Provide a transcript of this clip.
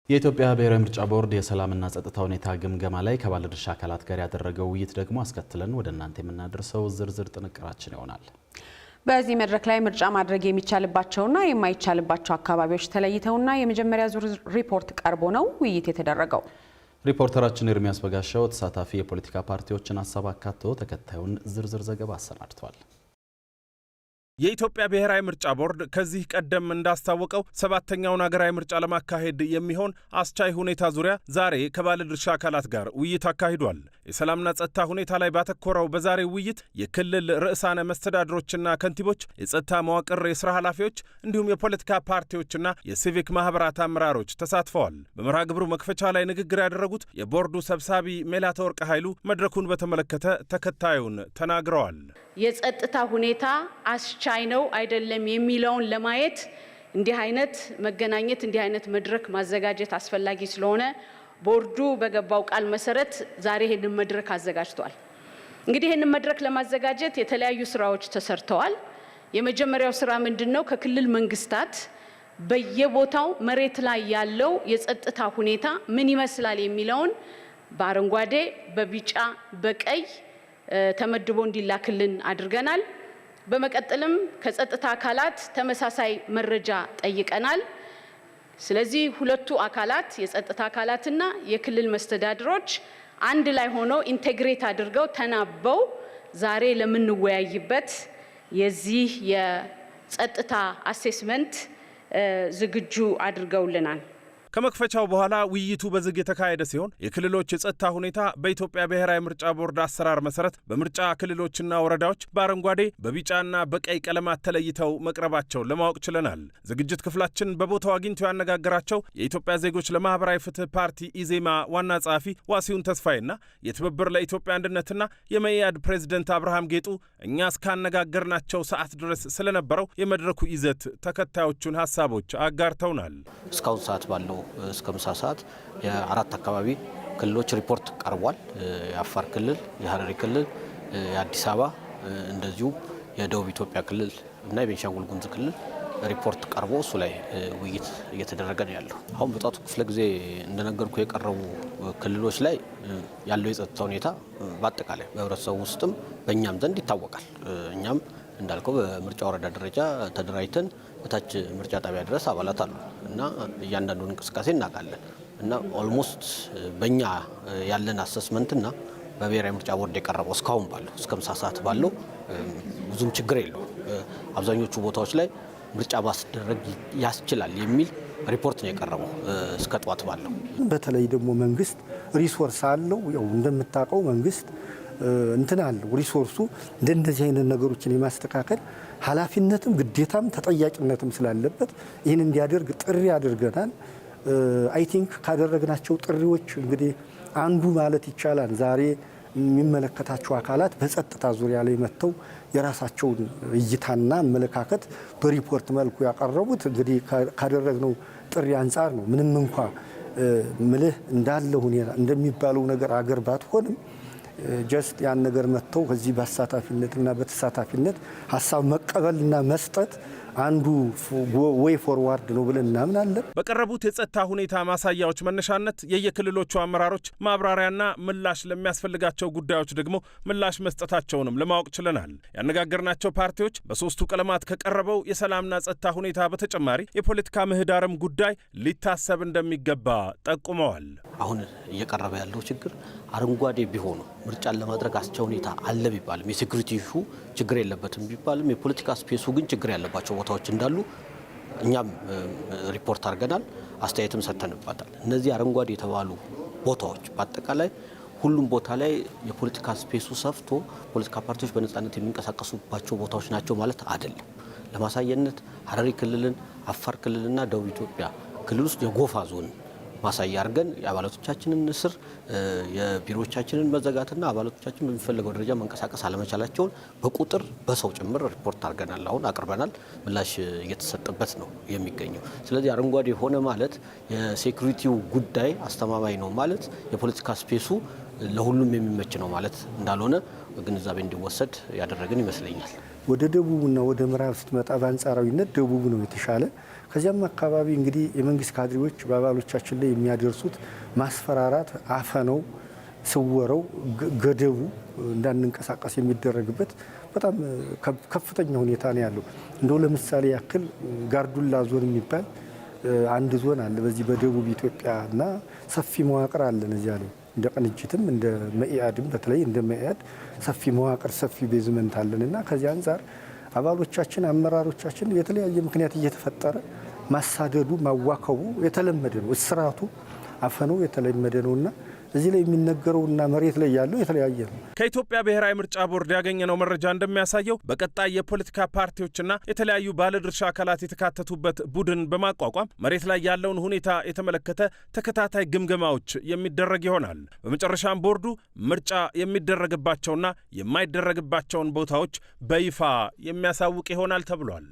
የኢትዮጵያ ብሔራዊ ምርጫ ቦርድ የሰላምና ጸጥታ ሁኔታ ግምገማ ላይ ከባለድርሻ አካላት ጋር ያደረገው ውይይት ደግሞ አስከትለን ወደ እናንተ የምናደርሰው ዝርዝር ጥንቅራችን ይሆናል። በዚህ መድረክ ላይ ምርጫ ማድረግ የሚቻልባቸውና የማይቻልባቸው አካባቢዎች ተለይተውና የመጀመሪያ ዙር ሪፖርት ቀርቦ ነው ውይይት የተደረገው። ሪፖርተራችን ኤርሚያስ በጋሻው ተሳታፊ የፖለቲካ ፓርቲዎችን ሀሳብ አካቶ ተከታዩን ዝርዝር ዘገባ አሰናድቷል። የኢትዮጵያ ብሔራዊ ምርጫ ቦርድ ከዚህ ቀደም እንዳስታወቀው ሰባተኛውን ሀገራዊ ምርጫ ለማካሄድ የሚሆን አስቻይ ሁኔታ ዙሪያ ዛሬ ከባለድርሻ አካላት ጋር ውይይት አካሂዷል። የሰላምና ጸጥታ ሁኔታ ላይ ባተኮረው በዛሬው ውይይት የክልል ርዕሳነ መስተዳድሮችና ከንቲቦች፣ የጸጥታ መዋቅር የስራ ኃላፊዎች እንዲሁም የፖለቲካ ፓርቲዎችና የሲቪክ ማህበራት አመራሮች ተሳትፈዋል። በመርሃ ግብሩ መክፈቻ ላይ ንግግር ያደረጉት የቦርዱ ሰብሳቢ ሜላተወርቅ ኃይሉ መድረኩን በተመለከተ ተከታዩን ተናግረዋል። የጸጥታ ሁኔታ አስቻይ ነው አይደለም የሚለውን ለማየት እንዲህ አይነት መገናኘት እንዲህ አይነት መድረክ ማዘጋጀት አስፈላጊ ስለሆነ ቦርዱ በገባው ቃል መሰረት ዛሬ ይሄንን መድረክ አዘጋጅቷል። እንግዲህ ይሄንን መድረክ ለማዘጋጀት የተለያዩ ስራዎች ተሰርተዋል። የመጀመሪያው ስራ ምንድነው? ከክልል መንግስታት በየቦታው መሬት ላይ ያለው የጸጥታ ሁኔታ ምን ይመስላል የሚለውን በአረንጓዴ፣ በቢጫ፣ በቀይ ተመድቦ እንዲላክልን አድርገናል። በመቀጠልም ከጸጥታ አካላት ተመሳሳይ መረጃ ጠይቀናል። ስለዚህ ሁለቱ አካላት የጸጥታ አካላትና የክልል መስተዳድሮች አንድ ላይ ሆነው ኢንቴግሬት አድርገው ተናበው ዛሬ ለምንወያይበት የዚህ የጸጥታ አሴስመንት ዝግጁ አድርገውልናል። ከመክፈቻው በኋላ ውይይቱ በዝግ የተካሄደ ሲሆን የክልሎች የጸጥታ ሁኔታ በኢትዮጵያ ብሔራዊ ምርጫ ቦርድ አሰራር መሰረት በምርጫ ክልሎችና ወረዳዎች በአረንጓዴ በቢጫና በቀይ ቀለማት ተለይተው መቅረባቸውን ለማወቅ ችለናል። ዝግጅት ክፍላችን በቦታው አግኝቶ ያነጋገራቸው የኢትዮጵያ ዜጎች ለማህበራዊ ፍትህ ፓርቲ ኢዜማ ዋና ጸሐፊ ዋሲሁን ተስፋዬና የትብብር ለኢትዮጵያ አንድነትና የመኢአድ ፕሬዝደንት አብርሃም ጌጡ እኛ እስካነጋገርናቸው ሰዓት ድረስ ስለነበረው የመድረኩ ይዘት ተከታዮቹን ሀሳቦች አጋርተውናል። እስካሁን ሰዓት ባለው እስከ ምሳ ሰዓት የአራት አካባቢ ክልሎች ሪፖርት ቀርቧል። የአፋር ክልል፣ የሐረሪ ክልል፣ የአዲስ አበባ እንደዚሁም የደቡብ ኢትዮጵያ ክልል እና የቤንሻንጉል ጉሙዝ ክልል ሪፖርት ቀርቦ እሱ ላይ ውይይት እየተደረገ ነው ያለው። አሁን በጣቱ ክፍለ ጊዜ እንደነገርኩ የቀረቡ ክልሎች ላይ ያለው የጸጥታ ሁኔታ በአጠቃላይ በህብረተሰቡ ውስጥም በእኛም ዘንድ ይታወቃል። እኛም እንዳልከው በምርጫ ወረዳ ደረጃ ተደራጅተን በታች ምርጫ ጣቢያ ድረስ አባላት አሉ እና እያንዳንዱን እንቅስቃሴ እናውቃለን እና ኦልሞስት በእኛ ያለን አሰስመንትና በብሔራዊ ምርጫ ቦርድ የቀረበው እስካሁን ባለው እስከ ምሳ ሰዓት ባለው ብዙም ችግር የለው። አብዛኞቹ ቦታዎች ላይ ምርጫ ማስደረግ ያስችላል የሚል ሪፖርት ነው የቀረበው እስከ ጠዋት ባለው። በተለይ ደግሞ መንግስት ሪሶርስ አለው። ያው እንደምታውቀው መንግስት እንትን አለው ሪሶርሱ እንደዚህ አይነት ነገሮችን የማስተካከል ኃላፊነትም ግዴታም ተጠያቂነትም ስላለበት ይህን እንዲያደርግ ጥሪ አድርገናል። አይ ቲንክ ካደረግናቸው ጥሪዎች እንግዲህ አንዱ ማለት ይቻላል ዛሬ የሚመለከታቸው አካላት በጸጥታ ዙሪያ ላይ መጥተው የራሳቸውን እይታና አመለካከት በሪፖርት መልኩ ያቀረቡት እንግዲህ ካደረግነው ጥሪ አንጻር ነው። ምንም እንኳ ምልህ እንዳለ ሁኔታ እንደሚባለው ነገር አገር ባትሆንም ጀስት ያን ነገር መጥተው ከዚህ በአሳታፊነትና በተሳታፊነት ሀሳብ መቀበልና መስጠት አንዱ ዌይ ፎርዋርድ ነው ብለን እናምናለን። በቀረቡት የጸጥታ ሁኔታ ማሳያዎች መነሻነት የየክልሎቹ አመራሮች ማብራሪያና ምላሽ ለሚያስፈልጋቸው ጉዳዮች ደግሞ ምላሽ መስጠታቸውንም ለማወቅ ችለናል። ያነጋገርናቸው ፓርቲዎች በሶስቱ ቀለማት ከቀረበው የሰላምና ጸጥታ ሁኔታ በተጨማሪ የፖለቲካ ምህዳርም ጉዳይ ሊታሰብ እንደሚገባ ጠቁመዋል። አሁን እየቀረበ ያለው ችግር አረንጓዴ ቢሆኑ ምርጫን ለማድረግ አስቻይ ሁኔታ አለ ቢባልም የሴኩሪቲ ኢሹ ችግር የለበትም ቢባልም የፖለቲካ ስፔሱ ግን ችግር ያለባቸው ቦታዎች እንዳሉ እኛም ሪፖርት አድርገናል፣ አስተያየትም ሰጥተንባታል። እነዚህ አረንጓዴ የተባሉ ቦታዎች በአጠቃላይ ሁሉም ቦታ ላይ የፖለቲካ ስፔሱ ሰፍቶ ፖለቲካ ፓርቲዎች በነጻነት የሚንቀሳቀሱባቸው ቦታዎች ናቸው ማለት አይደለም። ለማሳየነት ሐረሪ ክልልን፣ አፋር ክልልና ደቡብ ኢትዮጵያ ክልል ውስጥ የጎፋ ዞን ማሳያ አድርገን የአባላቶቻችንን እስር የቢሮዎቻችንን መዘጋትና አባላቶቻችን በሚፈልገው ደረጃ መንቀሳቀስ አለመቻላቸውን በቁጥር በሰው ጭምር ሪፖርት አድርገናል። አሁን አቅርበናል። ምላሽ እየተሰጠበት ነው የሚገኘው። ስለዚህ አረንጓዴ ሆነ ማለት የሴኩሪቲው ጉዳይ አስተማማኝ ነው ማለት የፖለቲካ ስፔሱ ለሁሉም የሚመች ነው ማለት እንዳልሆነ ግንዛቤ እንዲወሰድ ያደረግን ይመስለኛል። ወደ ደቡብና ወደ ምዕራብ ስትመጣ በአንጻራዊነት ደቡብ ነው የተሻለ። ከዚያም አካባቢ እንግዲህ የመንግስት ካድሬዎች በአባሎቻችን ላይ የሚያደርሱት ማስፈራራት፣ አፈነው፣ ስወረው፣ ገደቡ እንዳንንቀሳቀስ የሚደረግበት በጣም ከፍተኛ ሁኔታ ነው ያለው። እንደው ለምሳሌ ያክል ጋርዱላ ዞን የሚባል አንድ ዞን አለ በዚህ በደቡብ ኢትዮጵያና ሰፊ መዋቅር አለን እዚያ ላይ እንደ ቅንጅትም እንደ መኢአድም በተለይ እንደ መኢአድ ሰፊ መዋቅር ሰፊ ቤዝመንት አለንና ከዚህ አንፃር አባሎቻችን አመራሮቻችን የተለያየ ምክንያት እየተፈጠረ ማሳደዱ ማዋከቡ የተለመደ ነው። እስራቱ አፈነው የተለመደ ነውና እዚህ ላይ የሚነገረውና መሬት ላይ ያለው የተለያየ ነው። ከኢትዮጵያ ብሔራዊ ምርጫ ቦርድ ያገኘነው መረጃ እንደሚያሳየው በቀጣይ የፖለቲካ ፓርቲዎችና የተለያዩ ባለድርሻ አካላት የተካተቱበት ቡድን በማቋቋም መሬት ላይ ያለውን ሁኔታ የተመለከተ ተከታታይ ግምገማዎች የሚደረግ ይሆናል። በመጨረሻም ቦርዱ ምርጫ የሚደረግባቸውና የማይደረግባቸውን ቦታዎች በይፋ የሚያሳውቅ ይሆናል ተብሏል።